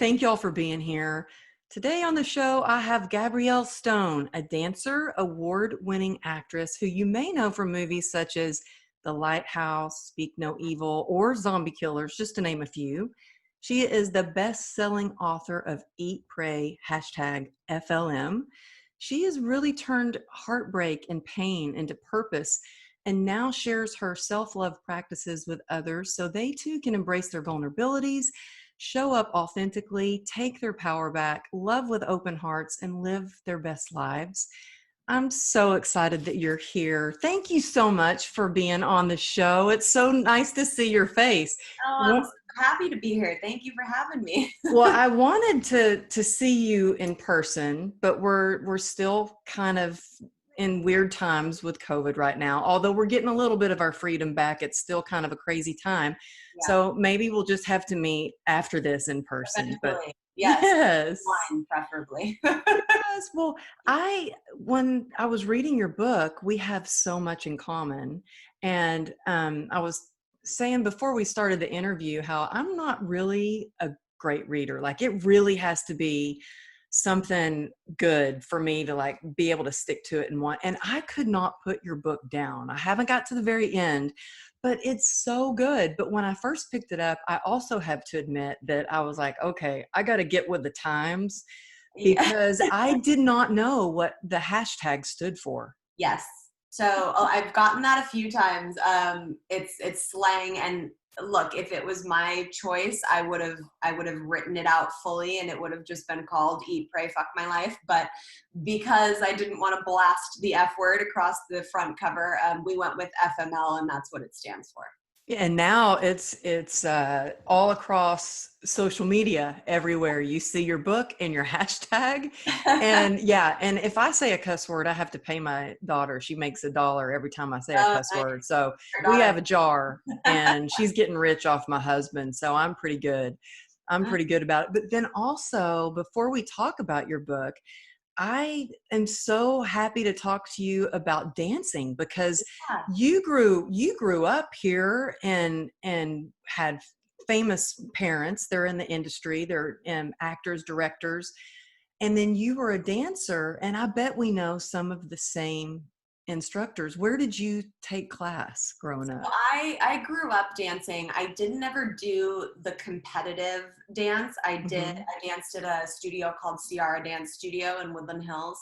Thank y'all for being here. Today on the show, I have Gabrielle Stone, a dancer, award-winning actress who you may know from movies such as The Lighthouse, Speak No Evil, or Zombie Killers, just to name a few. She is the best-selling author of Eat, Pray, #FLM. She has really turned heartbreak and pain into purpose and now shares her self-love practices with others so they too can embrace their vulnerabilities, show up authentically, take their power back, love with open hearts, and live their best lives. I'm so excited that you're here. Thank you so much for being on the show. It's so nice to see your face. Oh, I'm so happy to be here. Thank you for having me. Well, I wanted to see you in person, but we're still kind of in weird times with COVID right now. Although we're getting a little bit of our freedom back, it's still kind of a crazy time. Yeah, So maybe we'll just have to meet after this in person. But eventually. Yes, yes. wine preferably. Yes. Well, when I was reading your book, we have so much in common. And I was saying before we started the interview how I'm not really a great reader. Like it really has to be something good for me to like be able to stick to it and I could not put your book down. I haven't got to the very end, but it's so good. But when I first picked it up, I also have to admit that I was like, okay, I got to get with the times Yeah. because I did not know what the hashtag stood for. Yes. So I've gotten that a few times. It's slang, and look, if it was my choice, I would have written it out fully, and it would have just been called "Eat, Pray, Fuck My Life." But because I didn't want to blast the F word across the front cover, we went with FML, and that's what it stands for. Yeah, and now it's all across social media everywhere. You see your book and your hashtag. And yeah, and if I say a cuss word, I have to pay my daughter. She makes $1 every time I say a Oh, cuss nice. word. So Your we daughter. have a jar and she's getting rich off my husband. So I'm pretty good. I'm pretty good about it. But then also, before we talk about your book, I am so happy to talk to you about dancing because Yeah. you grew up here and had famous parents. They're in the industry. They're actors, directors, and then you were a dancer. And I bet we know some of the same instructors. Where did you take class growing So up? I grew up dancing. I didn't ever do the competitive dance. Hmm. I danced at a studio called Ciara Dance Studio in Woodland Hills,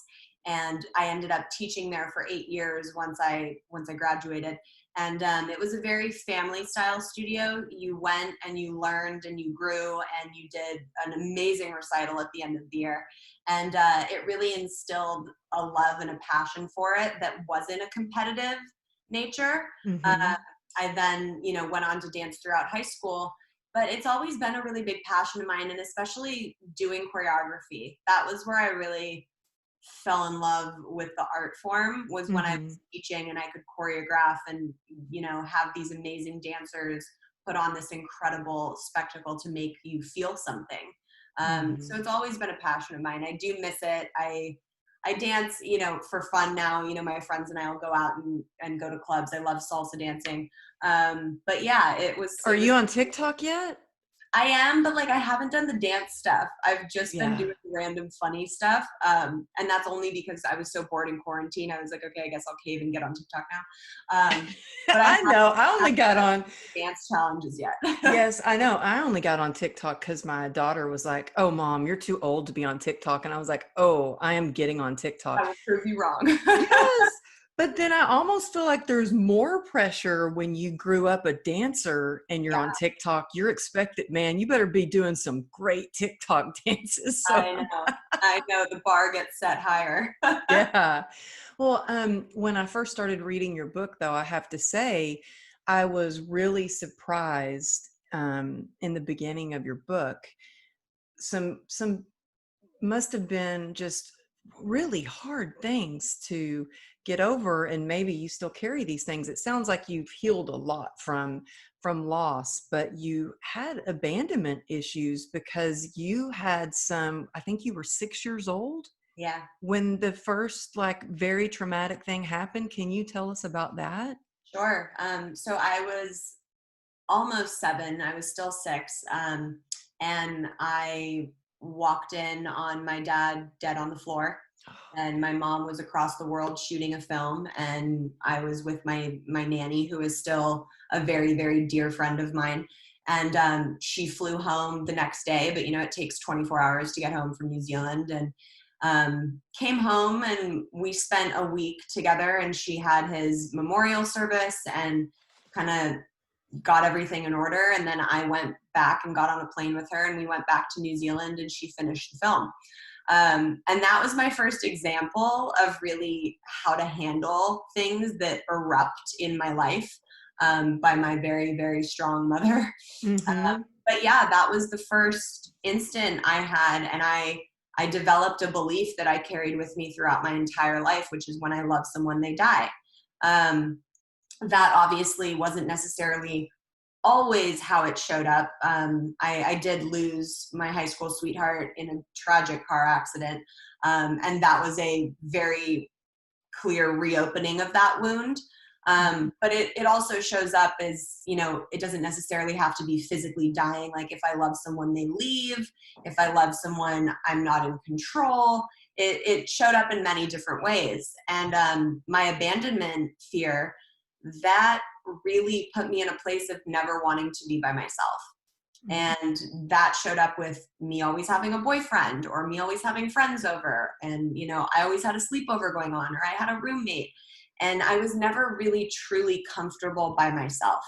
and I ended up teaching there for 8 years once I graduated. And it was a very family style studio. You went and you learned and you grew and you did an amazing recital at the end of the year. And it really instilled a love and a passion for it that wasn't a competitive nature. uh, Hmm. I then, went on to dance throughout high school, but it's always been a really big passion of mine, and especially doing choreography. That was where I really fell in love with the art form, was when I Hmm. was teaching and I could choreograph and, have these amazing dancers put on this incredible spectacle to make you feel something. So Hmm. it's always been a passion of mine. I do miss it. I dance, for fun now. My friends and I will go out and go to clubs. I love salsa dancing. But yeah, Are it was you on TikTok yet? I am, but like I haven't done the dance stuff. I've just been Yeah. doing random funny stuff. And that's only because I was so bored in quarantine. I was like, okay, I guess I'll cave and get on TikTok now. But I I know. haven't I only done got on. the dance challenges yet. Yes, I know. I only got on TikTok because my daughter was like, "Oh, mom, you're too old to be on TikTok." And I was like, "Oh, I am getting on I TikTok." will prove you wrong. Yes. But then I almost feel like there's more pressure when you grew up a dancer and you're Yeah, on TikTok. You're expected, man, you better be doing some great TikTok dances. So, I know. I know the bar gets set higher. yeah. Well, when I first started reading your book, though, I have to say, I was really surprised in the beginning of your book. Some must have been just really hard things to get over, and maybe you still carry these things. It sounds like you've healed a lot from loss, but you had abandonment issues because you had some, I think you were 6 years old Yeah. when the first like very traumatic thing happened. Can you tell us about that? Sure. So I was almost 7. I was still 6. and I walked in on my dad dead on the floor, and my mom was across the world shooting a film, and I was with my nanny, who is still a very, very dear friend of mine. And she flew home the next day, but it takes 24 hours to get home from New Zealand. And came home, and we spent a week together, and she had his memorial service and kind of got everything in order. And then I went back and got on a plane with her, and we went back to New Zealand, and she finished the film. And that was my first example of really how to handle things that erupt in my life, by my very, very strong mother. Mm-hmm. But yeah, that was the first instant I had. And I developed a belief that I carried with me throughout my entire life, which is when I love someone, they die. Um, that obviously wasn't necessarily always how it showed up. I did lose my high school sweetheart in a tragic car accident. And that was a very clear reopening of that wound. But it also shows up as, it doesn't necessarily have to be physically dying. Like if I love someone, they leave. If I love someone, I'm not in control. It showed up in many different ways. And my abandonment fear, that really put me in a place of never wanting to be by myself. And that showed up with me always having a boyfriend, or me always having friends over. And, I always had a sleepover going on, or I had a roommate. And I was never really truly comfortable by myself.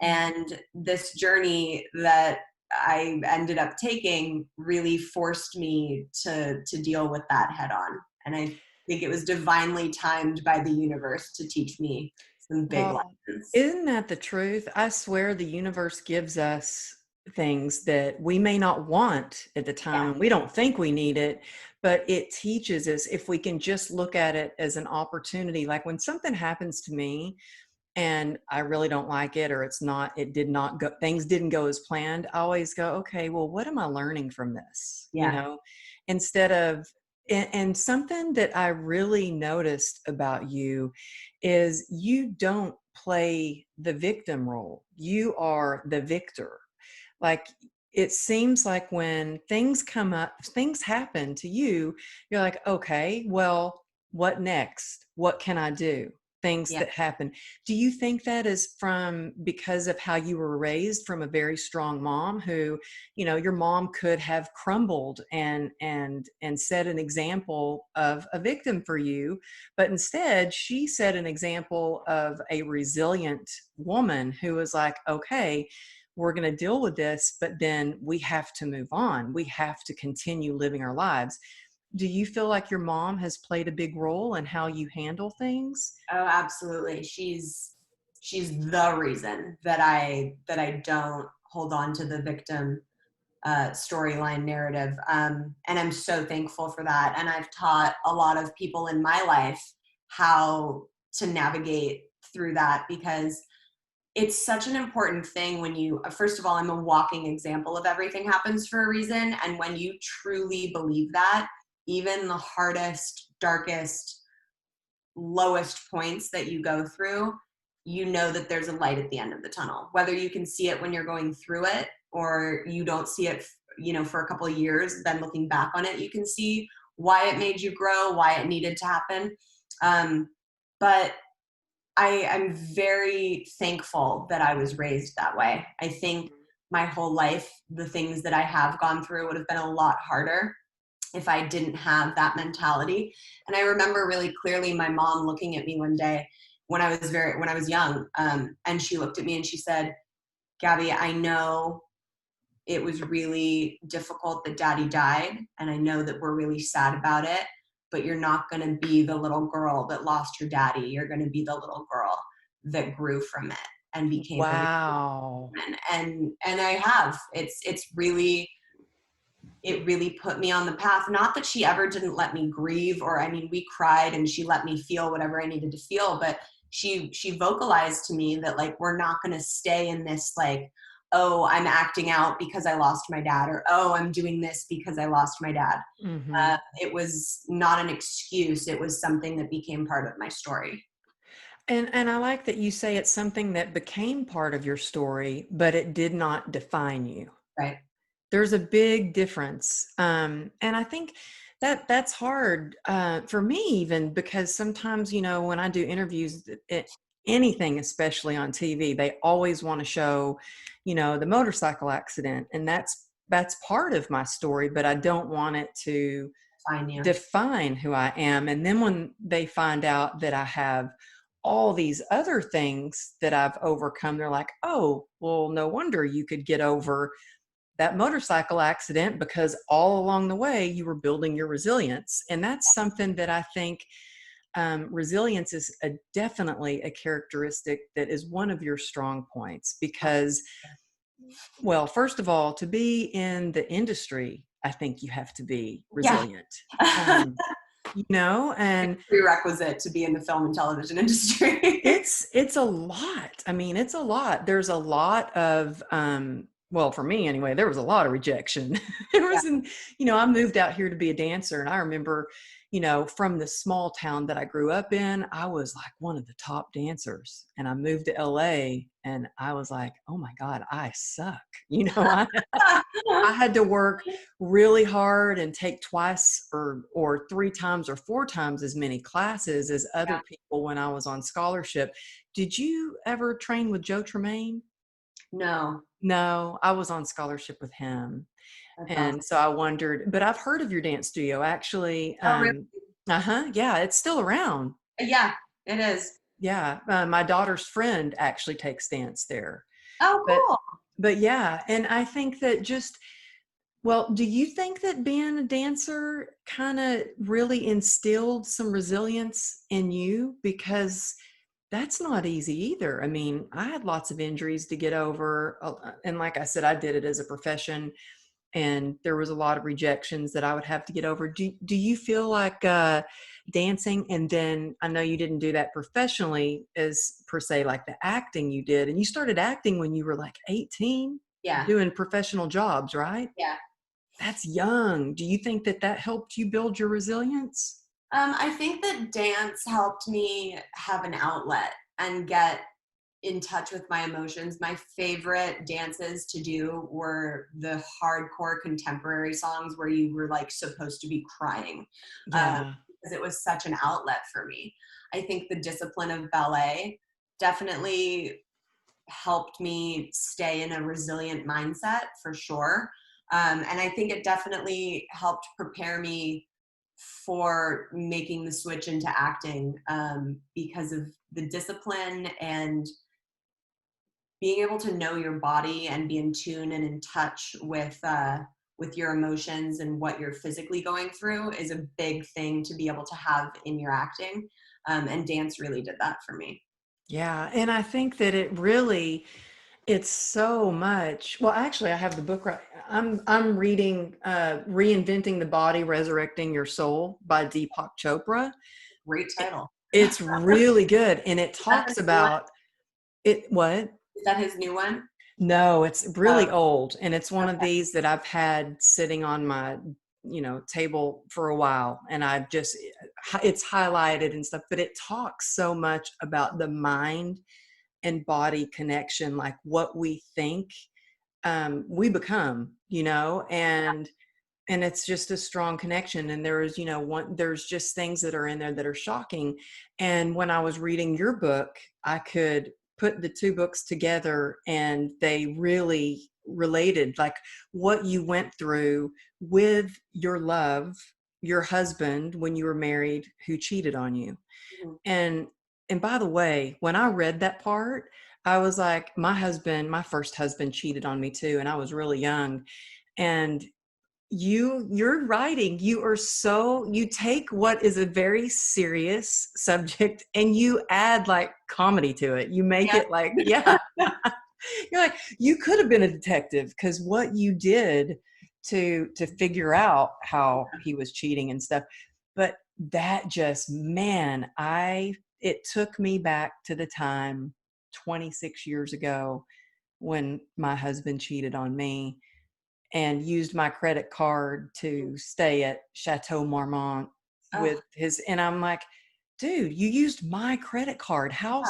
And this journey that I ended up taking really forced me to deal with that head on. And I think it was divinely timed by the universe to teach me some big Well, lessons. isn't that the truth? I swear the universe gives us things that we may not want at the time Yeah. and we don't think we need it, but it teaches us if we can just look at it as an opportunity. Like when something happens to me and I really don't like it, or it did not go, things didn't go as planned, I always go, okay, well, what am I learning from this? Yeah. Instead of, and something that I really noticed about you is you don't play the victim role. You are the victor. Like it seems like when things come up, things happen to you, you're like, okay, well, what next? What can I do? Things Yeah. that happen. Do you think that is from because of how you were raised from a very strong mom who, your mom could have crumbled and set an example of a victim for you, but instead she set an example of a resilient woman who was like, okay, we're going to deal with this, but then we have to move on. We have to continue living our lives. Do you feel like your mom has played a big role in how you handle things? Oh, absolutely. She's the reason that I don't hold on to the victim storyline narrative. And I'm so thankful for that. And I've taught a lot of people in my life how to navigate through that, because it's such an important thing when first of all, I'm a walking example of everything happens for a reason. And when you truly believe that, even the hardest, darkest, lowest points that you go through, you know that there's a light at the end of the tunnel. Whether you can see it when you're going through it, or you don't see it, for a couple of years, then looking back on it, you can see why it made you grow, why it needed to happen. But I'm very thankful that I was raised that way. I think my whole life, the things that I have gone through would have been a lot harder if I didn't have that mentality. And I remember really clearly my mom looking at me one day when I was young, and she looked at me and she said, "Gabby, I know it was really difficult that Daddy died, and I know that we're really sad about it, but you're not going to be the little girl that lost her daddy. You're going to be the little girl that grew from it and became a Wow. woman." And I have. It really put me on the path. Not that she ever didn't let me grieve, or I mean, we cried and she let me feel whatever I needed to feel, but she vocalized to me that, like, we're not going to stay in this, like, oh, I'm acting out because I lost my dad, or oh, I'm doing this because I lost my dad. Hmm. It was not an excuse. It was something that became part of my story. And I like that you say it's something that became part of your story, but it did not define you. Right. There's a big difference. And I think that that's hard for me, even because sometimes, when I do interviews, anything, especially on TV, they always want to show, the motorcycle accident. And that's part of my story, but I don't want it to Fine, yeah. define who I am. And then when they find out that I have all these other things that I've overcome, they're like, oh, well, no wonder you could get over that motorcycle accident because all along the way you were building your resilience. And that's something that I think resilience is definitely a characteristic that is one of your strong points because, well, first of all, to be in the industry, I think you have to be Yeah. resilient. Um, and Prerequisite to be in the film and television industry. it's a lot. I mean, it's a lot. There's a lot of well, for me anyway, there was a lot of rejection. There Yeah. was I moved out here to be a dancer, and I remember, from the small town that I grew up in, I was like one of the top dancers. And I moved to LA and I was like, "Oh my God, I suck." I had to work really hard and take twice or three times or four times as many classes as other Yeah. people when I was on scholarship. Did you ever train with Joe Tremaine? No, No, I was on scholarship with him. that's awesome. And so I wondered, but I've heard of your dance studio actually. Oh, really? Uh-huh. Yeah, it's still around. Yeah, it is. Yeah. My daughter's friend actually takes dance there. Oh, But cool. but yeah, and I think that just well, do you think that being a dancer kind of really instilled some resilience in you? Because that's not easy either. I mean, I had lots of injuries to get over. And like I said, I did it as a profession, and there was a lot of rejections that I would have to get over. Do you feel like dancing, and then I know you didn't do that professionally as per se, like the acting you did, and you started acting when you were like 18, Yeah, doing professional jobs, right? yeah. That's young. Do you think that that helped you build your resilience? I think that dance helped me have an outlet and get in touch with my emotions. My favorite dances to do were the hardcore contemporary songs where you were like supposed to be crying, Yeah. because it was such an outlet for me. I think the discipline of ballet definitely helped me stay in a resilient mindset for sure. And I think it definitely helped prepare me for making the switch into acting, because of the discipline and being able to know your body and be in tune and in touch with your emotions and what you're physically going through is a big thing to be able to have in your acting. And dance really did that for me. Yeah. And I think that it's so much. Well, actually, I have the book right. I'm reading Reinventing the Body, Resurrecting Your Soul by Deepak Chopra. Great It, title. it's really good. And it Is that talks his new one? about it. What? Is that his new one? No, it's Oh, really old, and it's one of okay. these that I've had sitting on my, table for a while, and I've just it's highlighted and stuff, but it talks so much about the mind and body connection, like what we think we become, and it's just a strong connection. And there's just things that are in there that are shocking. And when I was reading your book, I could put the two books together, and they really related, like what you went through with your husband when you were married, who cheated on you. Mhm. And and by the way, when I read that part, I was like, my first husband cheated on me too, and I was really young. And your writing, you take what is a very serious subject and you add like comedy to it. You make Yeah. it like, yeah. You're like, you could have been a detective, because what you did to figure out how he was cheating and stuff. But that just, man, I it took me back to the time 26 years ago when my husband cheated on me and used my credit card to stay at Chateau Marmont Oh, with his, and I'm like, dude, you used my credit card. How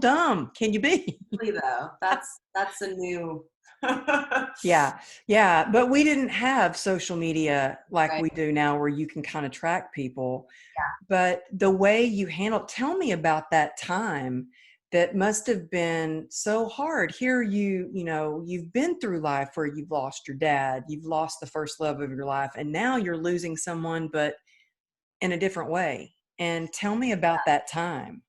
dumb can you be? really though. That's a new. Yeah. Yeah. But we didn't have social media like Right. we do now where you can kind of track people. Yeah. But the way you handle, tell me about that time that must have been so hard. Here you've been through life where you've lost your dad, you've lost the first love of your life, and now you're losing someone, but in a different way. And tell me about that time.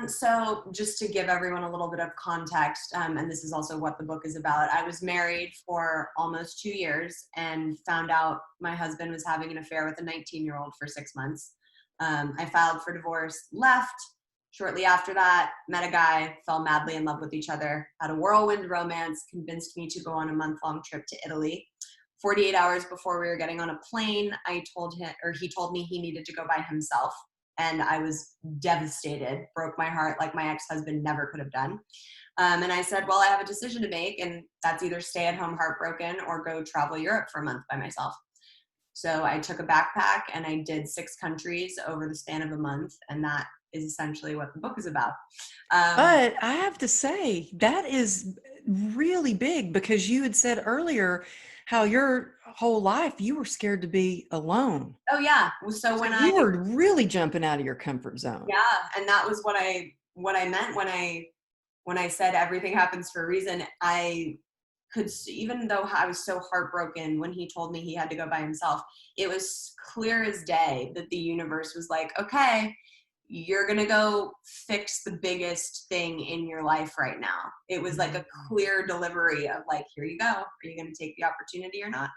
So just to give everyone a little bit of context, and this is also what the book is about, I was married for almost 2 years and found out my husband was having an affair with a 19-year-old for 6 months. I filed for divorce, left. Shortly after that, met a guy, fell madly in love with each other, had a whirlwind romance, convinced me to go on a month-long trip to Italy. 48 hours before we were getting on a plane, I told him, or he told me he needed to go by himself. And I was devastated, broke my heart like my ex-husband never could have done. And I said, well, I have a decision to make, and that's either stay at home heartbroken or go travel Europe for a month by myself. So I took a backpack and I did 6 countries over the span of a month. And that is essentially what the book is about. Um, But I have to say, that is really big because you had said earlier how your whole life you were scared to be alone. oh yeah. So So when I, you were really jumping out of your comfort zone. yeah, and that was what I meant when I said everything happens for a reason. I could even though I was so heartbroken when he told me he had to go by himself, it was clear as day that the universe was like, okay, you're going to go fix the biggest thing in your life right now. It was like a Mhm. clear delivery of like, here you go. Are you going to take the opportunity or not?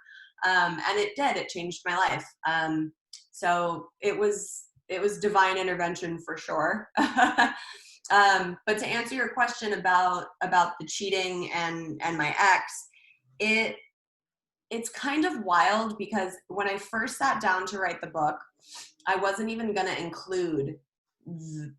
And it did. It changed my life. So it was divine intervention for sure. But to answer your question about the cheating and my ex, it it's kind of wild because when I first sat down to write the book, I wasn't even going to include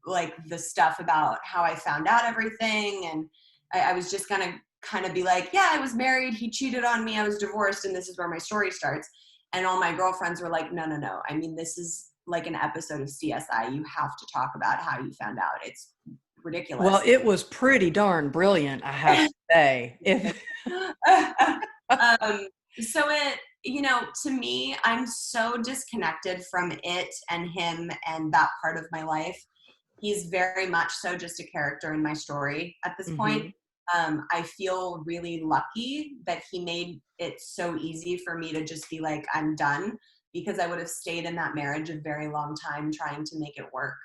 like the stuff about how I found out everything, and I was just going to kind of be like, yeah, I was married, he cheated on me, I was divorced, and this is where my story starts. And all my girlfriends were like, no, no, no. I mean, this is like an episode of CSI. You have to talk about how you found out. It's Well, ridiculous. it was pretty darn brilliant, I have to say. If um, so to me, I'm so disconnected from it and him and that part of my life. He's very much so just a character in my story at this point. Mhm. I feel really lucky that he made it so easy for me to just be like, I'm done, because I would have stayed in that marriage a very long time trying to make it work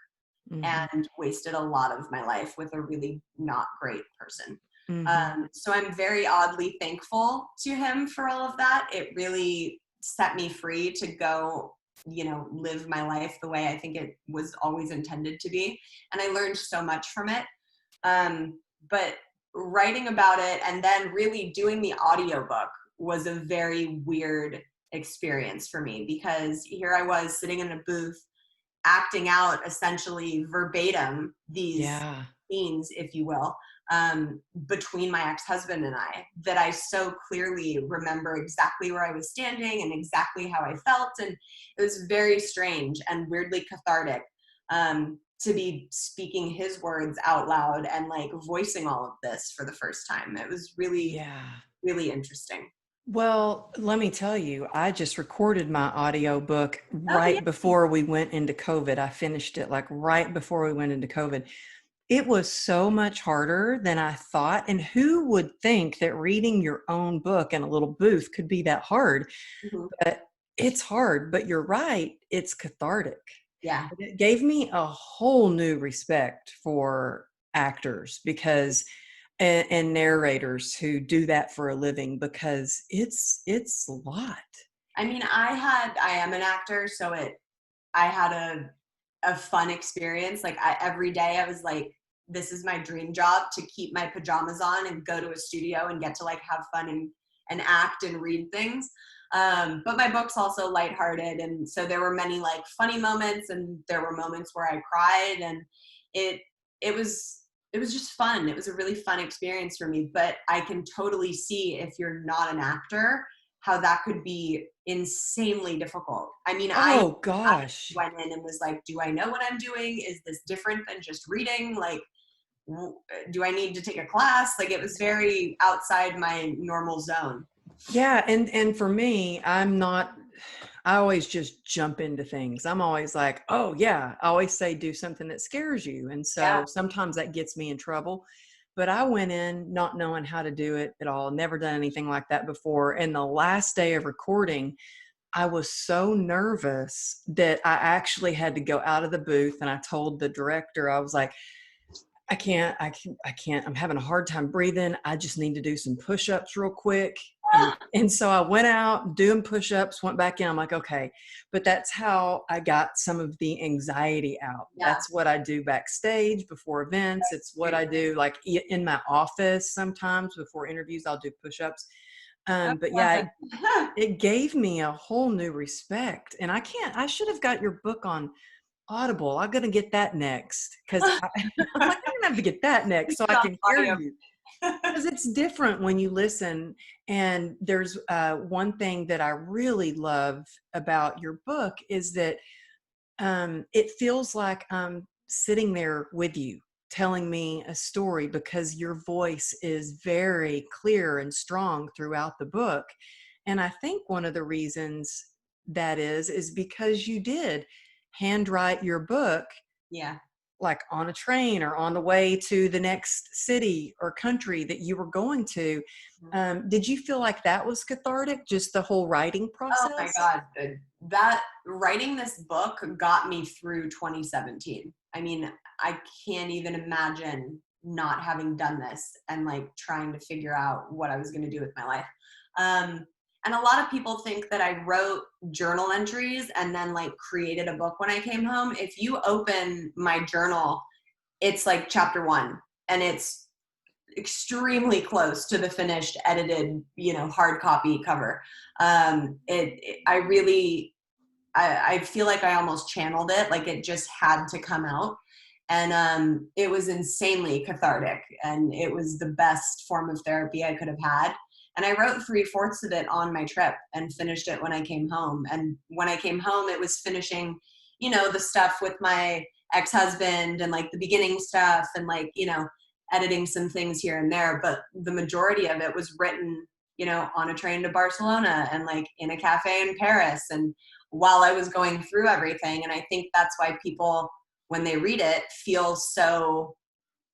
Mhm. and wasted a lot of my life with a really not great person. Mhm. So I'm very oddly thankful to him for all of that. It really set me free to go, live my life the way I think it was always intended to be. And I learned so much from it. But writing about it and then really doing the audiobook was a very weird experience for me, because here I was sitting in a booth acting out essentially verbatim these Yeah. scenes, if you will, between my ex-husband and I, that I so clearly remember exactly where I was standing and exactly how I felt. And it was very strange and weirdly cathartic, to be speaking his words out loud and like voicing all of this for the first time. It was really, Yeah. really interesting. Well, let me tell you, I just recorded my audiobook Oh, yeah. right before we went into COVID. I finished it like right before we went into COVID. It was so much harder than I thought. And who would think that reading your own book in a little booth could be that hard? Mhm. But it's hard, but you're right, it's cathartic. Yeah. It gave me a whole new respect for actors because and narrators who do that for a living because it's a lot. I mean, I am an actor, so I had a fun experience. Like every day I was like, this is my dream job, to keep my pajamas on and go to a studio and get to like have fun and act and read things. But my book's also lighthearted. And so there were many like funny moments and there were moments where I cried, and it, it was, it was just fun. It was a really fun experience for me, but I can totally see if you're not an actor, how that could be insanely difficult. I mean, I Oh gosh. went in and was like, do I know what I'm doing? Is this different than just reading? Like, do I need to take a class? Like, it was very outside my normal zone. Yeah, and for me, I always just jump into things. I'm always like, oh yeah, I always say do something that scares you. And Yeah. so sometimes that gets me in trouble. But I went in not knowing how to do it at all, never done anything like that before. And the last day of recording, I was so nervous that I actually had to go out of the booth, and I told the director, I was like, I can't, I'm having a hard time breathing. I just need to do some push-ups real quick. And so I went out doing push-ups, went back in. I'm like, okay, but that's how I got some of the anxiety out. Yeah. That's what I do backstage before events. It's what I do like in my office sometimes before interviews, I'll do push-ups. But yeah, it gave me a whole new respect. And I should have got your book on Audible. I'm gonna get that next because I'm like, I'm gonna have to get that next so I can hear Audio. you. Because it's different when you listen. And there's one thing that I really love about your book is that it feels like I'm sitting there with you telling me a story because your voice is very clear and strong throughout the book. And I think one of the reasons that is because you did handwrite your book Yeah. like on a train or on the way to the next city or country that you were going to. Did you feel like that was cathartic, just the whole writing Oh my process? God. That writing this book got me through 2017. I mean, I can't even imagine not having done this and like trying to figure out what I was going to do with my life. And a lot of people think that I wrote journal entries and then like created a book when I came home. If you open my journal, it's like chapter one, and it's extremely close to the finished edited, hard copy cover. I really, I feel like I almost channeled it, like it just had to come out. And it was insanely cathartic, and it was the best form of therapy I could have had. And I wrote 3/4 of it on my trip and finished it when I came home. And when I came home, it was finishing, the stuff with my ex-husband and like the beginning stuff and like, editing some things here and there. But the majority of it was written, on a train to Barcelona and like in a cafe in Paris. And while I was going through everything. And I think that's why people, when they read it, feel so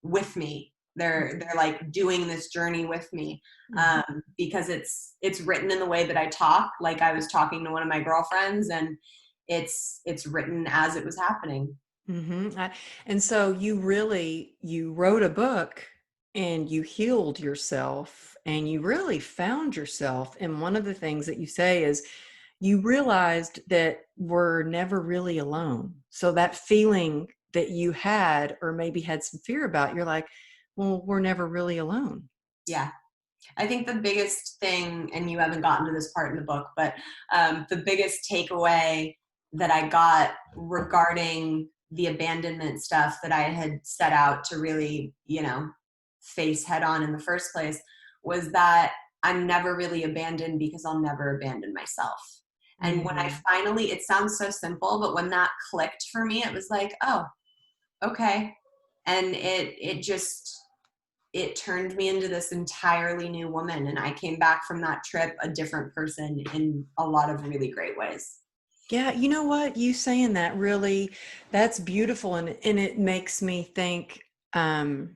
with me. They're like doing this journey with me, Mhm. because it's written in the way that I talk, like I was talking to one of my girlfriends, and it's written as it was happening. And so you wrote a book and you healed yourself and you really found yourself. And one of the things that you say is you realized that we're never really alone. So that feeling that you had or maybe had some fear about, you're like, well, we're never really alone. Yeah. I think the biggest thing, and you haven't gotten to this part in the book, but the biggest takeaway that I got regarding the abandonment stuff that I had set out to really, face head on in the first place was that I'm never really abandoned because I'll never abandon myself. And when I Mhm. finally, it sounds so simple, but when that clicked for me, it was like, oh, okay. And it just, it turned me into this entirely new woman. And I came back from that trip a different person in a lot of really great ways. Yeah, you know what? You saying that really, that's beautiful. And it makes me think, um,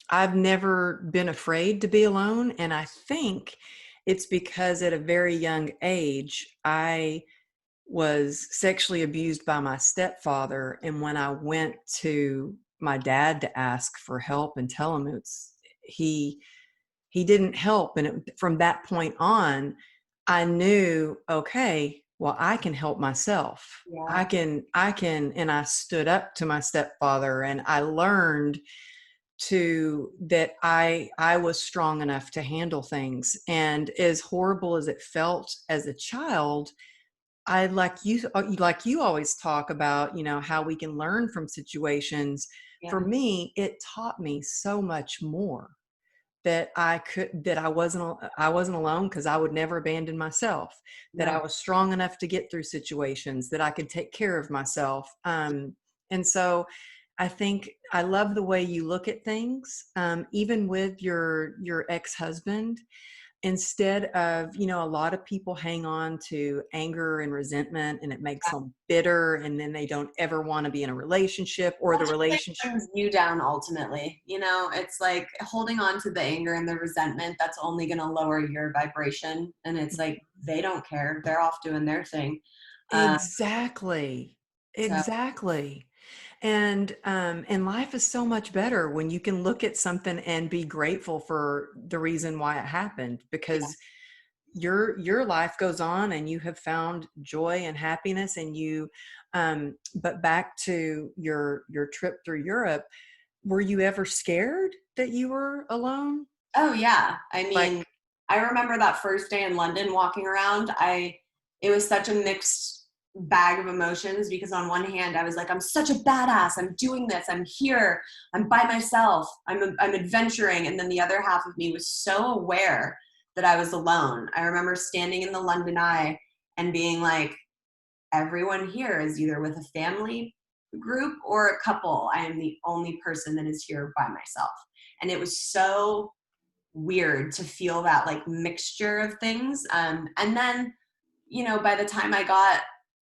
I've never been afraid to be alone. And I think it's because at a very young age, I was sexually abused by my stepfather. And when I went to my dad to ask for help and tell him he, he didn't help. And from that point on, I knew, okay, well, I can help myself. Yeah. And I stood up to my stepfather and I learned to that I was strong enough to handle things. And as horrible as it felt as a child, I like you always talk about, how we can learn from situations. For Yeah. me, it taught me so much more that I wasn't alone because I would never abandon myself, that I No. was strong enough to get through situations, that I could take care of myself. And so I think I love the way you look at things, even with your ex-husband. Instead of, a lot of people hang on to anger and resentment, and it makes them bitter, and then they don't ever want to be in a relationship, or That the just like relationship. brings you down ultimately. It's like holding on to the anger and the resentment, that's only going to lower your vibration. And it's like, they don't care. They're off doing their thing. Uh, Exactly. so Exactly. And life is so much better when you can look at something and be grateful for the reason why it happened, yeah. because your life goes on and you have found joy and happiness, and you but back to your trip through Europe, were you ever scared that you were alone? Oh yeah. I Like, mean, I remember that first day in London walking around. It was such a mixed bag of emotions because on one hand I was like, I'm such a badass. I'm doing this. I'm here. I'm by myself. I'm adventuring. And then the other half of me was so aware that I was alone. I remember standing in the London Eye and being like, everyone here is either with a family group or a couple. I am the only person that is here by myself. And it was so weird to feel that like mixture of things. And then, by the time I got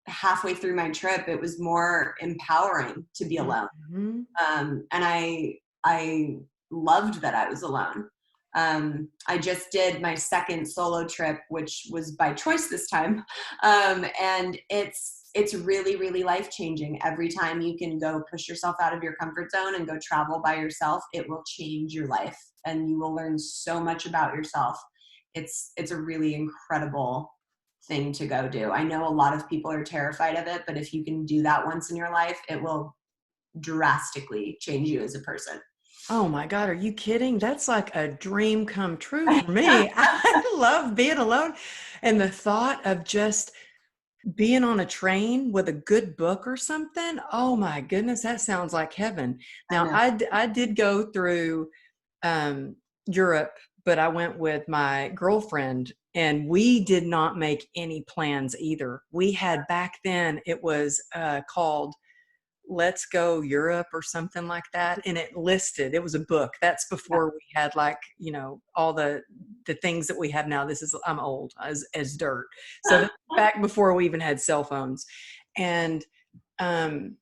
halfway through my trip, it was more empowering to be alone. mhm. And I loved that I was alone. I just did my second solo trip, which was by choice this time, and it's really really life changing. Every time you can go push yourself out of your comfort zone and go travel by yourself, it will change your life, and you will learn so much about yourself. It's a really incredible thing to go do. I know a lot of people are terrified of it, but if you can do that once in your life, it will drastically change you as a person. Oh my God, are you kidding? That's like a dream come true for me. I love being alone. And the thought of just being on a train with a good book or something, oh my goodness, that sounds like heaven. I Now, know. I did go through Europe, but I went with my girlfriend, and we did not make any plans either. We had, back then, it was called Let's Go Europe or something like that, and it was a book. That's Yeah. before we had, like, all the things that we have now. I'm old as dirt. So this is back before we even had cell phones. And um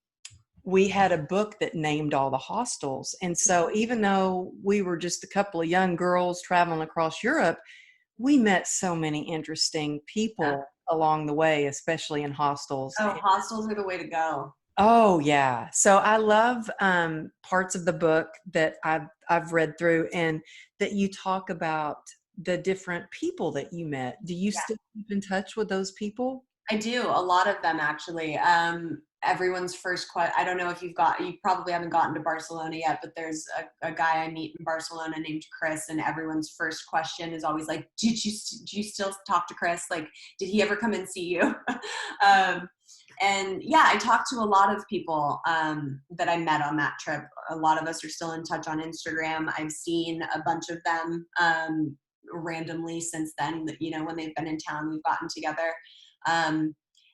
we had a book that named all the hostels. And so even though we were just a couple of young girls traveling across Europe, we met so many interesting Yeah. people along the way, especially in hostels. Oh, hostels are the way to go. Oh yeah. So I love parts of the book that I've read through, and that you talk about the different people that you met. Do you Yeah, still keep in touch with those people? I do. A lot of them actually. Everyone's first question. I don't know if you probably haven't gotten to Barcelona yet, but there's a guy I meet in Barcelona named Chris, and everyone's first question is always like, do you still talk to Chris? Like, did he ever come and see you? um, and yeah, I talked to a lot of people that I met on that trip. A lot of us are still in touch on Instagram. I've seen a bunch of them randomly since then. When they've been in town, we've gotten together. Um,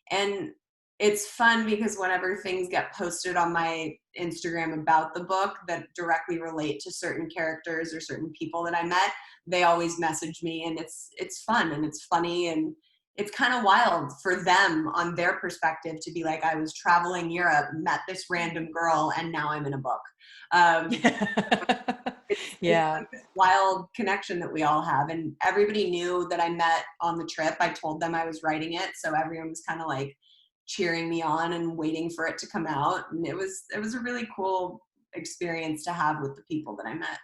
and it's fun because whenever things get posted on my Instagram about the book that directly relate to certain characters or certain people that I met, they always message me, and it's fun and it's funny, and it's kind of wild for them on their perspective to be like, I was traveling Europe, met this random girl, and now I'm in a book. Um, it's Yeah. like this wild connection that we all have, and everybody knew that I met on the trip. I told them I was writing it, so everyone was kind of like cheering me on and waiting for it to come out, and it was a really cool experience to have with the people that I met.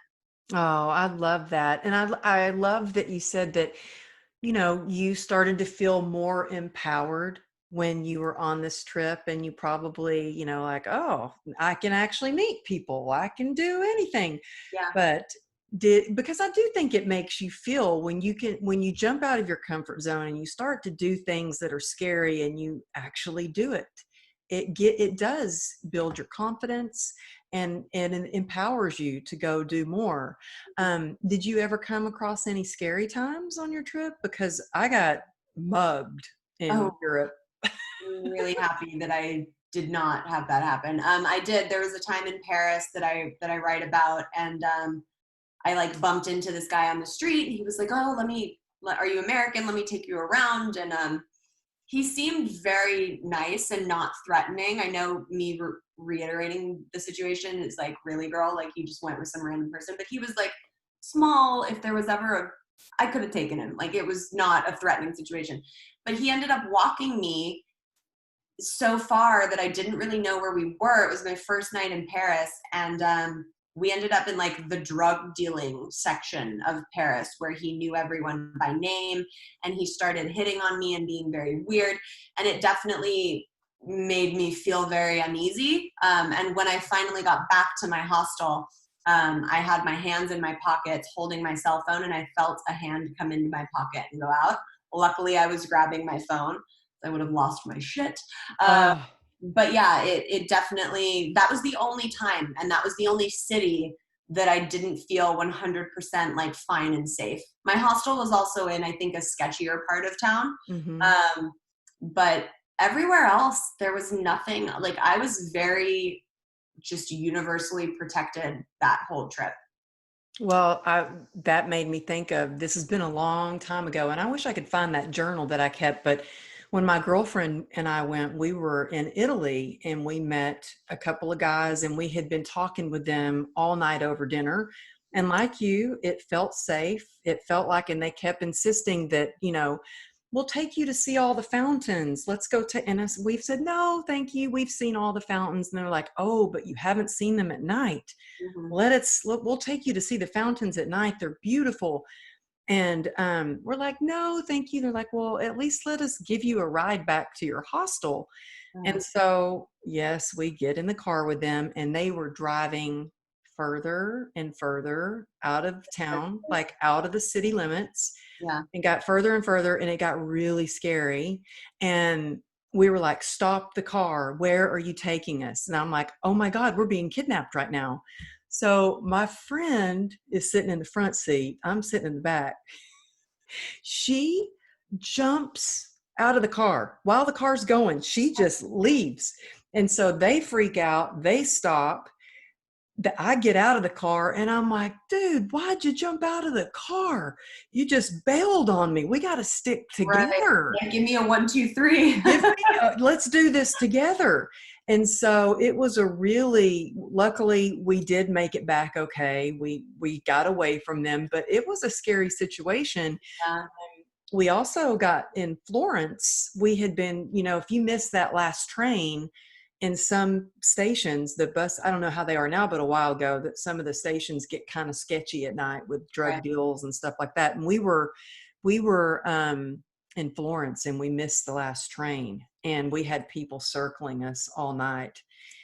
Oh, I love that. And I love that you said that, you started to feel more empowered when you were on this trip, and you probably, like, oh, I can actually meet people. I can do anything. Yeah. But because I do think it makes you feel, when you jump out of your comfort zone and you start to do things that are scary and you actually do it, it does build your confidence, and it empowers you to go do more. Did you ever come across any scary times on your trip? Because I got mugged in Oh, Europe. I'm really happy that I did not have that happen. I did. There was a time in Paris that I write about, and I like bumped into this guy on the street. He was like, "Oh, are you American? Let me take you around." And he seemed very nice and not threatening. I know me reiterating the situation is like, really, girl, like you just went with some random person, but he was like small. If there was ever I could have taken him. Like it was not a threatening situation, but he ended up walking me so far that I didn't really know where we were. It was my first night in Paris, and we ended up in like the drug dealing section of Paris where he knew everyone by name, and he started hitting on me and being very weird, and it definitely made me feel very uneasy. And when I finally got back to my hostel, I had my hands in my pockets holding my cell phone, and I felt a hand come into my pocket and go out. Luckily, I was grabbing my phone. I would have lost my shit. Uh, Oh, but yeah, it definitely, that was the only time, and that was the only city that I didn't feel 100% like fine and safe. My hostel was also in, I think, a sketchier part of town. hmm. But everywhere else, there was nothing. Like I was very just universally protected that whole trip. Well, that made me think of, this has been a long time ago, and I wish I could find that journal that I kept. But when my girlfriend and I went, we were in Italy and we met a couple of guys and we had been talking with them all night over dinner. And like you, it felt safe. It felt like, and they kept insisting that, we'll take you to see all the fountains. Let's go to, and we've said, no, thank you. We've seen all the fountains. And they're like, oh, but you haven't seen them at night. Mm-hmm. We'll take you to see the fountains at night. They're beautiful. And we're like, no, thank you. They're like, well, at least let us give you a ride back to your hostel. And so, yes, we get in the car with them, and they were driving further and further out of town, like out of the city limits, Yeah. and got further and further, and it got really scary. And we were like, stop the car. Where are you taking us? And I'm like, oh my God, we're being kidnapped right now. So my friend is sitting in the front seat. I'm sitting in the back. She jumps out of the car while the car's going. She just leaves. And so they freak out. They stop. I get out of the car and I'm like, dude, why'd you jump out of the car? You just bailed on me. We got to stick Right. together. Yeah, give me a 1, 2, 3. Let's do this together. And so it was luckily we did make it back okay. We got away from them, but it was a scary situation. Yeah. We also got in Florence, we had been, if you missed that last train, in some stations, the bus, I don't know how they are now, but a while ago, that some of the stations get kind of sketchy at night with Right. drug deals and stuff like that. And we were in Florence, and we missed the last train, and we had people circling us all night.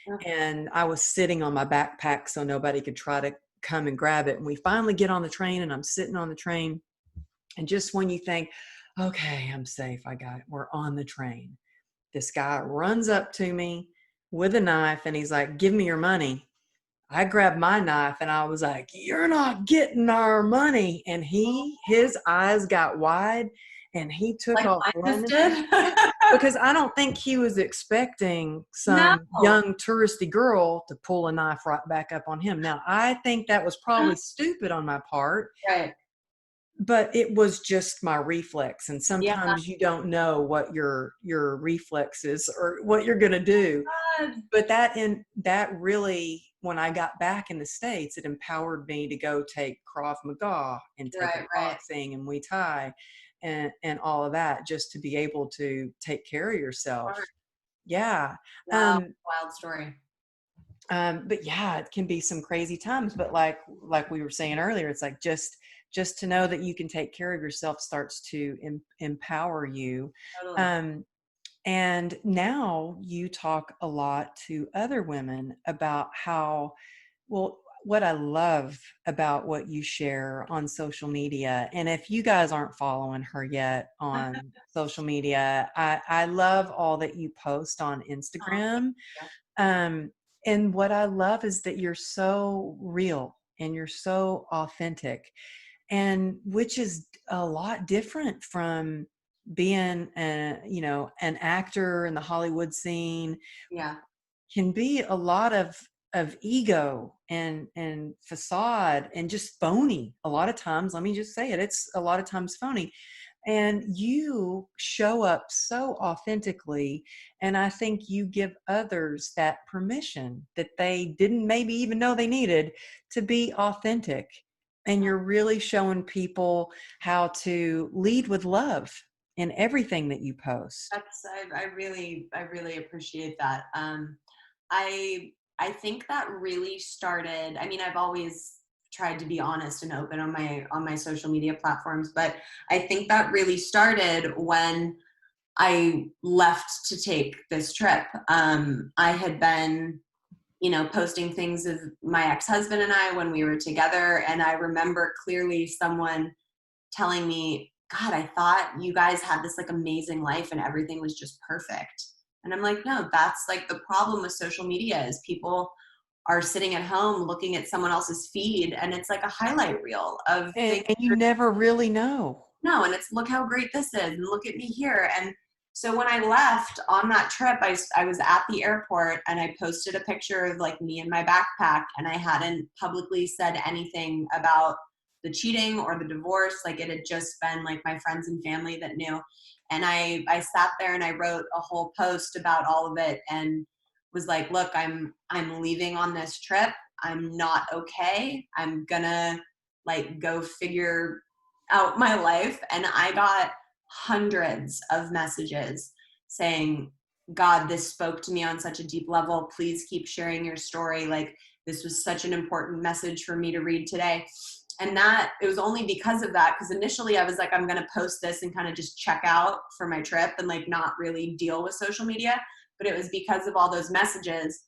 Yeah. And I was sitting on my backpack so nobody could try to come and grab it. And we finally get on the train, and I'm sitting on the train. And just when you think, okay, I'm safe, we're on the train, this guy runs up to me with a knife, and he's like, give me your money. I grabbed my knife and I was like, you're not getting our money. And his eyes got wide, and he took Like off mine just running, did. because I don't think he was expecting No. some young touristy girl to pull a knife right back up on him. Now, I think that was probably stupid on my part, Right. but it was just my reflex. And Yeah. sometimes you don't know what your reflex is or what you're going to do. God. But that really, when I got back in the States, it empowered me to go take Krav Maga and take Right. up Right. boxing and Muay Thai and all of that, just to be able to take care of yourself. Smart. Yeah. Wow. Um, Wild story. but yeah, it can be some crazy times, but like we were saying earlier, it's like just to know that you can take care of yourself starts to empower you. Totally. Um, and now you talk a lot to other women about how, well, what I love about what you share on social media, and if you guys aren't following her yet on social media, I love all that you post on Oh, thank Instagram. you. Um, and what I love is that you're so real and you're so authentic, and which is a lot different from being an actor in the Hollywood scene Yeah. can be a lot of ego and facade and just phony a lot of times. Let me just say it, it's a lot of times phony. And you show up so authentically, and I think you give others that permission that they didn't maybe even know they needed, to be authentic. And you're really showing people how to lead with love in everything that you post. I really appreciate that. I think that really started. I mean, I've always tried to be honest and open on my social media platforms, but I think that really started when I left to take this trip. I had been, posting things of my ex-husband and I when we were together, and I remember clearly someone telling me, God, I thought you guys had this like amazing life and everything was just perfect. And I'm like, no, that's like the problem with social media is people are sitting at home looking at someone else's feed and it's like a highlight reel of things. And you never really know. No, and it's look how great this is and look at me here. And so when I left on that trip, I was at the airport and I posted a picture of like me in my backpack, and I hadn't publicly said anything about the cheating or the divorce. Like it had just been like my friends and family that knew. And I sat there and I wrote a whole post about all of it and was like, look, I'm leaving on this trip. I'm not okay. I'm gonna like go figure out my life. And I got hundreds of messages saying, God, this spoke to me on such a deep level. Please keep sharing your story. Like this was such an important message for me to read today. And that it was only because of that, because initially I was like, I'm going to post this and kind of just check out for my trip and like not really deal with social media. But it was because of all those messages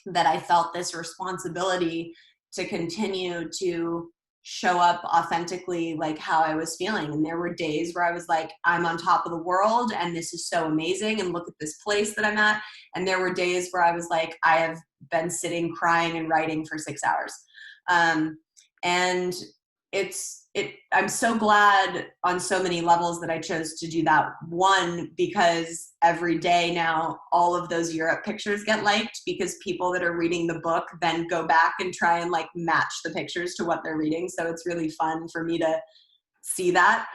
that I felt this responsibility to continue to show up authentically, like how I was feeling. And there were days where I was like, I'm on top of the world and this is so amazing. And look at this place that I'm at. And there were days where I was like, I have been sitting, crying and writing for 6 hours. And I'm so glad on so many levels that I chose to do that. One, because every day now all of those Europe pictures get liked because people that are reading the book then go back and try and like match the pictures to what they're reading. So it's really fun for me to see that.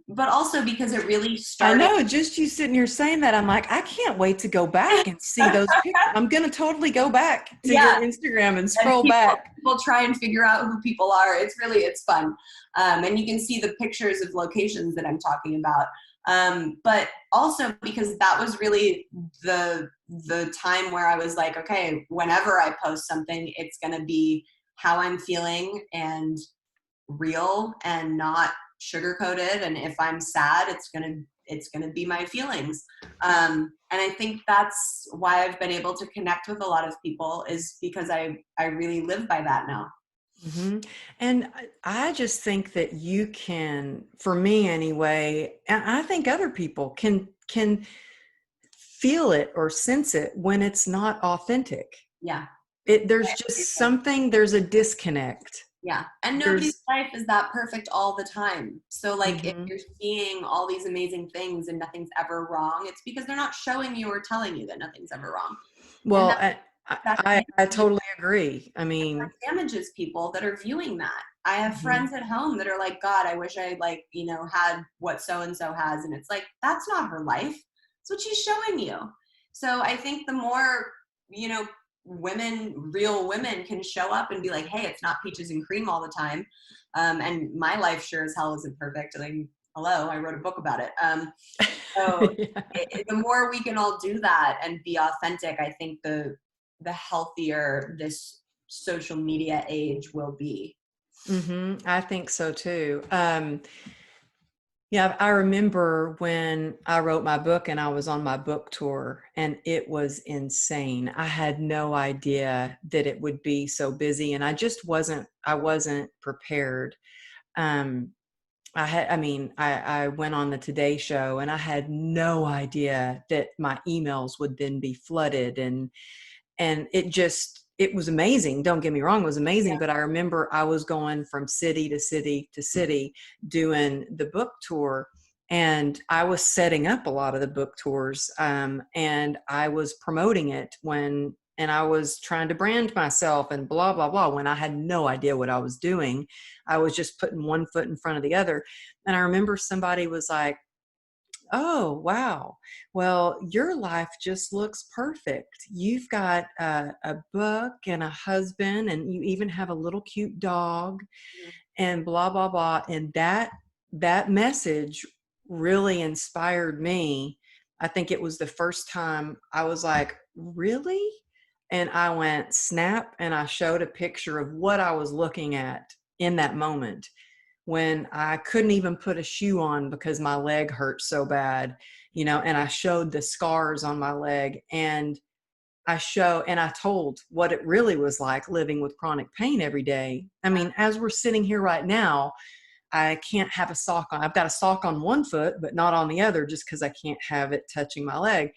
But also because it really I started. know, just you sitting here saying that, I'm like, I can't wait to go back and see those pictures. I'm going to totally go back to Yeah. your Instagram and And scroll back. people try and figure out who people are. It's fun. And you can see the pictures of locations that I'm talking about. But also because that was really the time where I was like, okay, whenever I post something, it's going to be how I'm feeling and real and not sugar coated. And if I'm sad, it's going to be my feelings. And I think that's why I've been able to connect with a lot of people, is because I really live by that now. Mm-hmm. And I just think that you can, for me anyway, and I think other people can feel it or sense it when it's not authentic. Yeah. There's just something, there's a disconnect. Yeah. And nobody's There's, life is that perfect all the time. So like if mhm. you're seeing all these amazing things and nothing's ever wrong, it's because they're not showing you or telling you that nothing's ever wrong. And Well, that I totally agree. I mean, damages people that are viewing that. I have mhm. friends at home that are like, God, I wish I like, had what so-and-so has. And it's like, that's not her life. That's what she's showing you. So I think the more, real women can show up and be like, hey, it's not peaches and cream all the time. And my life sure as hell isn't perfect. Like, hello, I wrote a book about it. So Yeah. the more we can all do that and be authentic, I think the healthier this social media age will be. I think so too. Yeah, I remember when I wrote my book and I was on my book tour, and it was insane. I had no idea that it would be so busy, and I wasn't prepared. Um, I went on the Today Show and I had no idea that my emails would then be flooded, and it was amazing. Don't get me wrong, it was amazing. But I remember I was going from city to city to city doing the book tour. And I was setting up a lot of the book tours, and I was promoting it and I was trying to brand myself and blah, blah, blah, when I had no idea what I was doing. I was just putting one foot in front of the other. And I remember somebody was like, "Oh, wow. Well, your life just looks perfect. You've got a book and a husband, and you even have a little cute dog, and blah, blah, blah." And that message really inspired me. I think it was the first time I was like, "Really?" And I went snap, and I showed a picture of what I was looking at in that moment when I couldn't even put a shoe on because my leg hurt so bad, and I showed the scars on my leg, and I told what it really was like living with chronic pain every day. I mean, as we're sitting here right now, I can't have a sock on. I've got a sock on one foot, but not on the other, just because I can't have it touching my leg.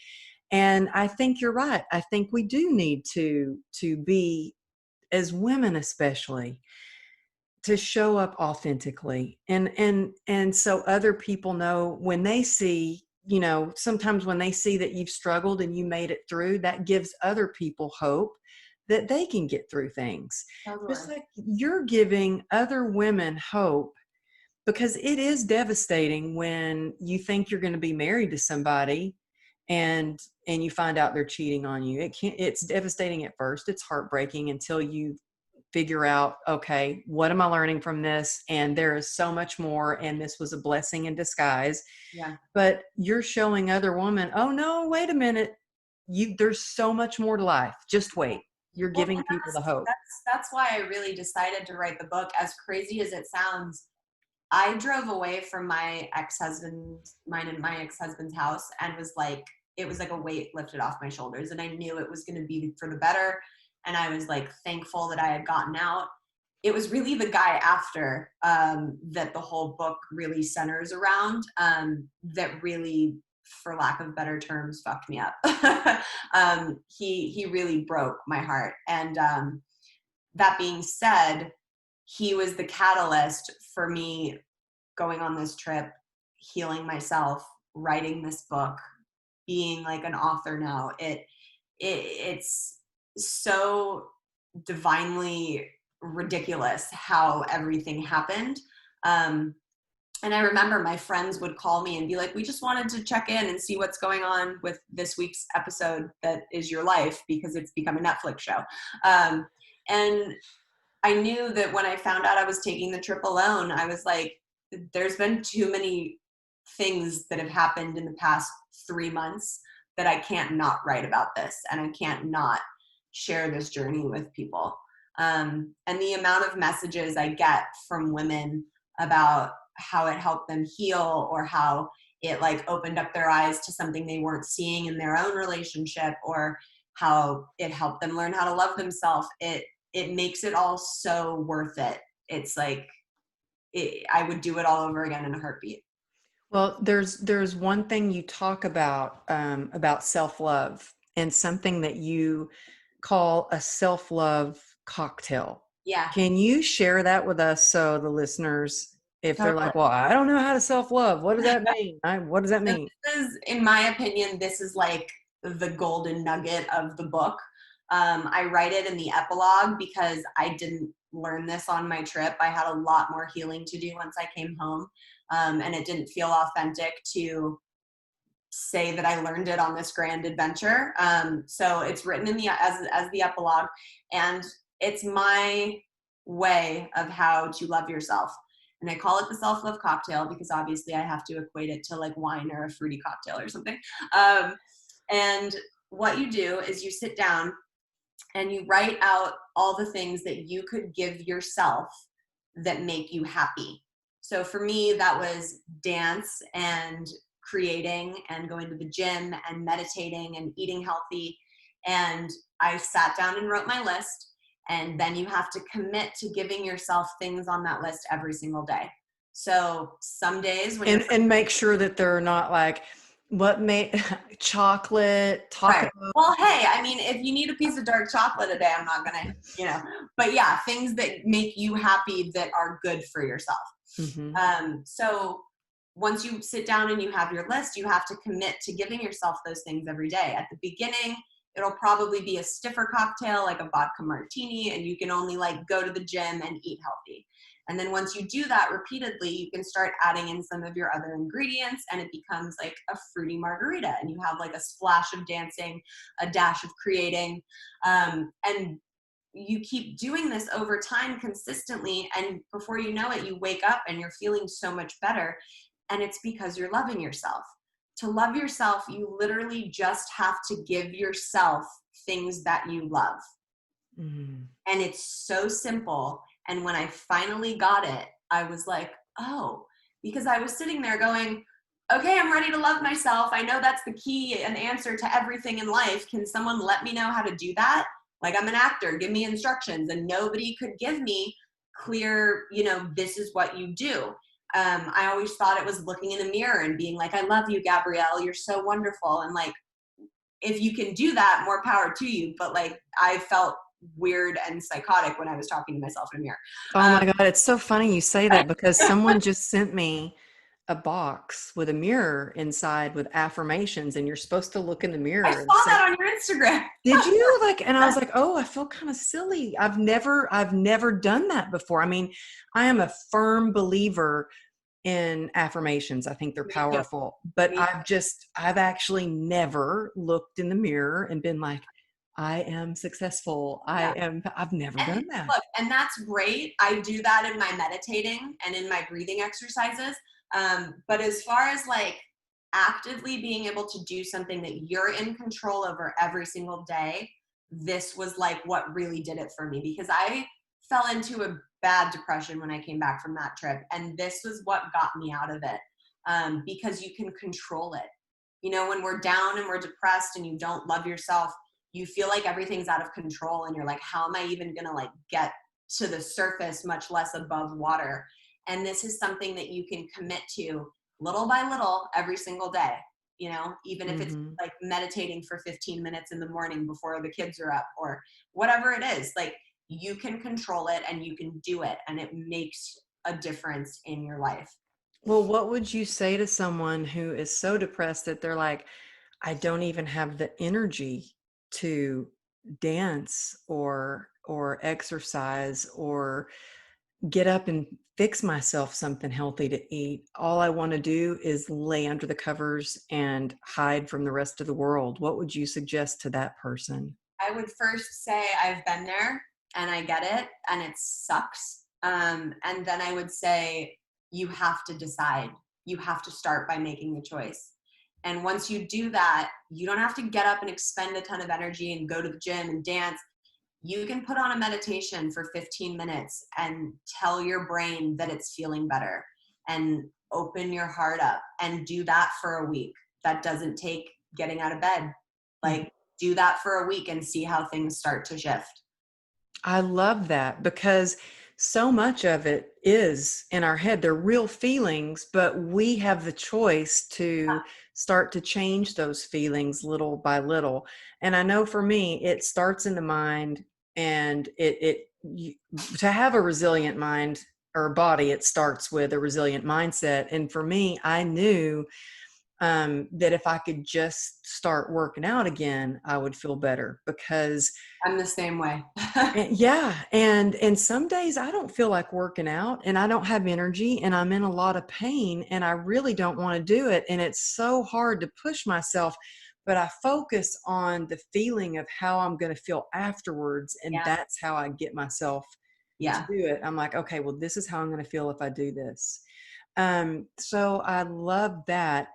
And I think you're right. I think we do need to be, as women especially, to show up authentically, and so other people know when they see, sometimes when they see that you've struggled and you made it through, that gives other people hope that they can get through things, just Totally. like you're giving other women hope, because it is devastating when you think you're going to be married to somebody and you find out they're cheating on you. It's devastating at first. It's heartbreaking until you figure out, okay, what am I learning from this? And there is so much more. And this was a blessing in disguise. Yeah. But you're showing other women, oh no, wait a minute. There's so much more to life. Just wait. You're Well, giving and people the that's hope. that's why I really decided to write the book. As crazy as it sounds, I drove away from mine and my ex-husband's house, and was like, it was like a weight lifted off my shoulders, and I knew it was going to be for the better. And I was like thankful that I had gotten out. It was really the guy after, that the whole book really centers around, that really, for lack of better terms, fucked me up. He really broke my heart. And that being said, he was the catalyst for me going on this trip, healing myself, writing this book, being like an author now. It's so divinely ridiculous how everything happened. Um, and I remember my friends would call me and be like, "We just wanted to check in and see what's going on with this week's episode that is your life," because it's become a Netflix show. And I knew that when I found out I was taking the trip alone, I was like, there's been too many things that have happened in the past 3 months that I can't not write about this, and I can't not share this journey with people. And the amount of messages I get from women about how it helped them heal, or how it like opened up their eyes to something they weren't seeing in their own relationship, or how it helped them learn how to love themselves, it makes it all so worth it. It's like, I would do it all over again in a heartbeat. Well, there's one thing you talk about self-love, and something that you call a self-love cocktail. Yeah, Can you share that with us, so the listeners, if they're totally. like, well, I don't know how to self-love, what does that mean? What does that So mean? this is, in my opinion, this is like the golden nugget of the book. I write it in the epilogue because I didn't learn this on my trip. I had a lot more healing to do once I came home, and it didn't feel authentic to say that I learned it on this grand adventure. So it's written in the as the epilogue, and it's my way of how to love yourself. And I call it the self-love cocktail because obviously I have to equate it to like wine or a fruity cocktail or something. Um, and what you do is you sit down and you write out all the things that you could give yourself that make you happy. So for me, that was dance and creating and going to the gym and meditating and eating healthy. And I sat down and wrote my list. And then you have to commit to giving yourself things on that list every single day. So some days when you're And make sure that they're not like, what made chocolate, right. taco. Well, hey, I mean, if you need a piece of dark chocolate a day, I'm not gonna. But yeah, things that make you happy that are good for yourself. Hmm. So once you sit down and you have your list, you have to commit to giving yourself those things every day. At the beginning, it'll probably be a stiffer cocktail like a vodka martini, and you can only like go to the gym and eat healthy. And then once you do that repeatedly, you can start adding in some of your other ingredients, and it becomes like a fruity margarita, and you have like a splash of dancing, a dash of creating. And you keep doing this over time consistently, and before you know it, you wake up and you're feeling so much better. And it's because you're loving yourself. To love yourself, you literally just have to give yourself things that you love. Mm. And it's so simple. And when I finally got it, I was like, oh, because I was sitting there going, okay, I'm ready to love myself. I know that's the key and answer to everything in life. Can someone let me know how to do that? Like, I'm an actor, give me instructions. And nobody could give me clear, this is what you do. I always thought it was looking in a mirror and being like, I love you, Gabrielle. You're so wonderful. And like, if you can do that, more power to you. But like, I felt weird and psychotic when I was talking to myself in a mirror. Oh Um, my God, it's so funny you say that because someone just sent me a box with a mirror inside with affirmations, and you're supposed to look in the I mirror and saw say, that on your Instagram. did you like, and I was like, oh, I feel kind of silly. I've never done that before. I mean, I am a firm believer in affirmations. I think they're Me too. powerful, but Me I've actually never looked in the mirror and been like, I am successful. Yeah. I've never And done that. look, and that's great. I do that in my meditating and in my breathing exercises. But as far as like actively being able to do something that you're in control over every single day, this was like what really did it for me, because I fell into a bad depression when I came back from that trip. And this was what got me out of it, because you can control it. When we're down and we're depressed and you don't love yourself, you feel like everything's out of control, and you're like, how am I even gonna like get to the surface, much less above water? And this is something that you can commit to little by little every single day, even if it's Hmm. like meditating for 15 minutes in the morning before the kids are up, or whatever it is. Like, you can control it and you can do it, and it makes a difference in your life. Well, what would you say to someone who is so depressed that they're like, I don't even have the energy to dance or exercise or get up and fix myself something healthy to eat. All I want to do is lay under the covers and hide from the rest of the world. What would you suggest to that person? I would first say I've been there and I get it and it sucks. And then I would say you have to decide. You have to start by making the choice. And once you do that, you don't have to get up and expend a ton of energy and go to the gym and dance. You can put on a meditation for 15 minutes and tell your brain that it's feeling better, and open your heart up and do that for a week. That doesn't take getting out of bed. Mhm. Like, do that for a week and see how things start to shift. I love that because so much of it is in our head. They're real feelings, but we have the choice to start to change those feelings little by little. And I know for me, it starts in the mind, and to have a resilient mind or body, it starts with a resilient mindset. And for me, I knew that if I could just start working out again, I would feel better because I'm the same way. yeah, and some days I don't feel like working out and I don't have energy and I'm in a lot of pain and I really don't want to do it, and it's so hard to push myself, but I focus on the feeling of how I'm going to feel afterwards, and Yeah. that's how I get myself to Yeah. do it. I'm like, okay, well, this is how I'm going to feel if I do this. So I love that.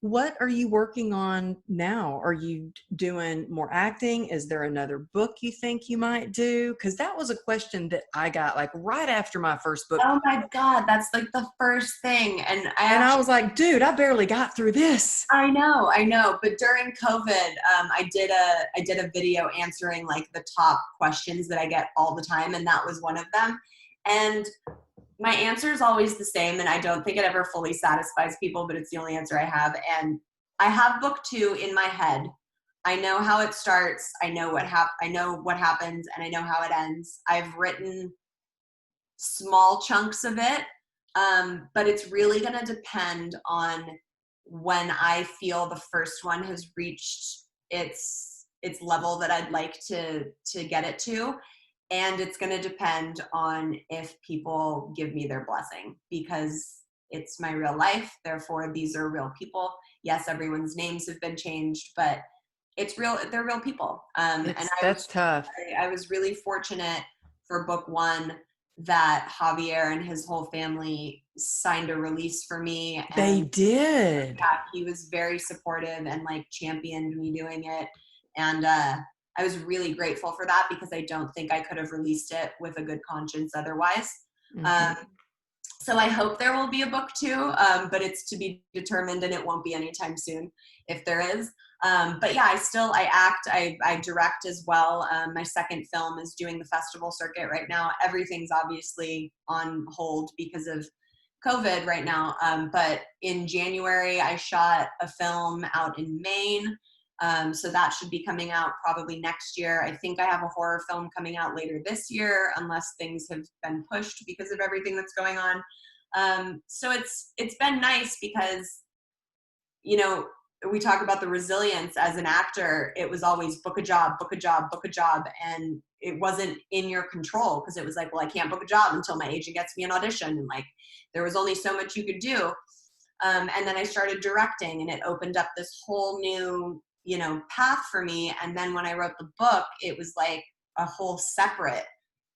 What are you working on now? Are you doing more acting? Is there another book you think you might do? Because that was a question that I got like right after my first book. Oh my God, that's like the first thing. And And I was like, dude, I barely got through this. I know. But during COVID, I did a video answering like the top questions that I get all the time, and that was one of them. And my answer is always the same, and I don't think it ever fully satisfies people, but it's the only answer I have. And I have book two in my head. I know how it starts. I know what happens, and I know how it ends. I've written small chunks of it. But it's really going to depend on when I feel the first one has reached its level that I'd like to get it to. And it's going to depend on if people give me their blessing, because it's my real life. Therefore, these are real people. Yes, everyone's names have been changed, but it's real. They're real people. And That's tough. I was really fortunate for book one that Javier and his whole family signed a release for me, They and did. yeah, he was very supportive and like championed me doing it. And I was really grateful for that, because I don't think I could have released it with a good conscience otherwise. Um, Hmm. so I hope there will be a book two, but it's to be determined, and it won't be anytime soon if there is. But yeah, I act, I direct as well. My second film is doing the festival circuit right now. Everything's obviously on hold because of COVID right now. But in January, I shot a film out in Maine. So that should be coming out probably next year. I think I have a horror film coming out later this year, unless things have been pushed because of everything that's going on. So it's been nice because, you know, we talk about the resilience as an actor. It was always book a job, book a job, book a job. And it wasn't in your control, because it was like, well, I can't book a job until my agent gets me an audition. And like, there was only so much you could do. And then I started directing, and it opened up this whole new, path for me. And then when I wrote the book, it was like a whole separate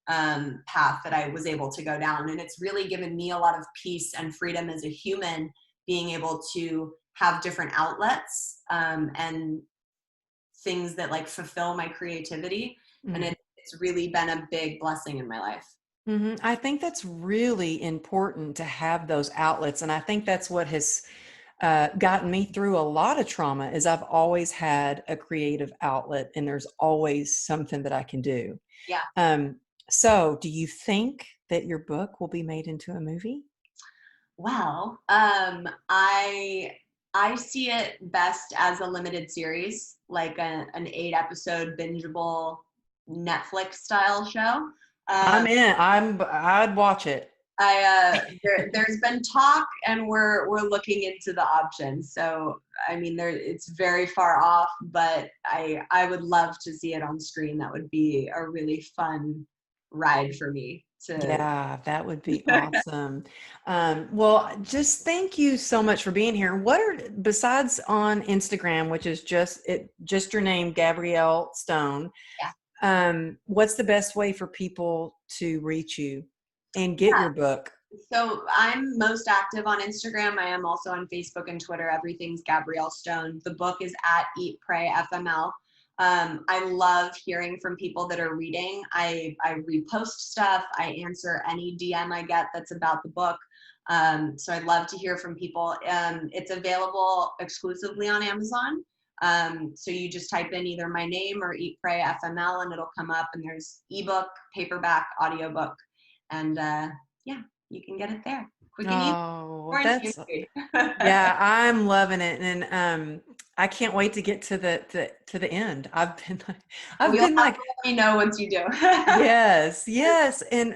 path that I was able to go down. And it's really given me a lot of peace and freedom as a human, being able to have different outlets, and things that like fulfill my creativity. And it's really been a big blessing in my life. I think that's really important to have those outlets. And I think that's what has gotten me through a lot of trauma is I've always had a creative outlet and there's always something that I can do. Yeah. Um, so do you think that your book will be made into a movie? Well, I see it best as a limited series, like an 8 episode bingeable Netflix style show. I'm Um, in. I'd watch it. there's been talk, and we're looking into the options. So I mean, it's very far off, but I would love to see it on screen. That would be a really fun ride for me to. Yeah, that would be awesome. Well, just thank you so much for being here. What are besides on Instagram, which is just your name, Gabrielle Stone. Yeah. What's the best way for people to reach you and get your book? So I'm most active on Instagram. I am also on Facebook and Twitter. Everything's Gabrielle Stone. The book is at Eat Pray FML. I love hearing from people that are reading. I repost stuff. I answer any DM I get that's about the book. So I'd love to hear from people. It's available exclusively on Amazon. So you just type in either my name or Eat Pray FML, and it'll come up. And there's ebook, paperback, audiobook, and yeah, you can get it there. Quick and easy. Oh, Quarantine that's food. yeah, I'm loving it, and I can't wait to get to the end. Well, I've you'll been have like, to let me know once you do. yes, yes, and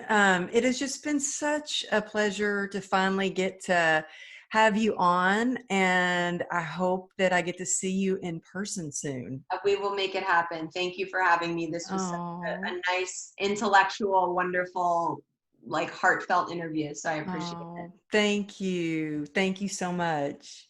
it has just been such a pleasure to finally get to have you on, and I hope that I get to see you in person soon. We will make it happen. Thank you for having me. This was such Oh, a nice, intellectual, wonderful, like heartfelt interview. So I appreciate it. oh, thank you so much.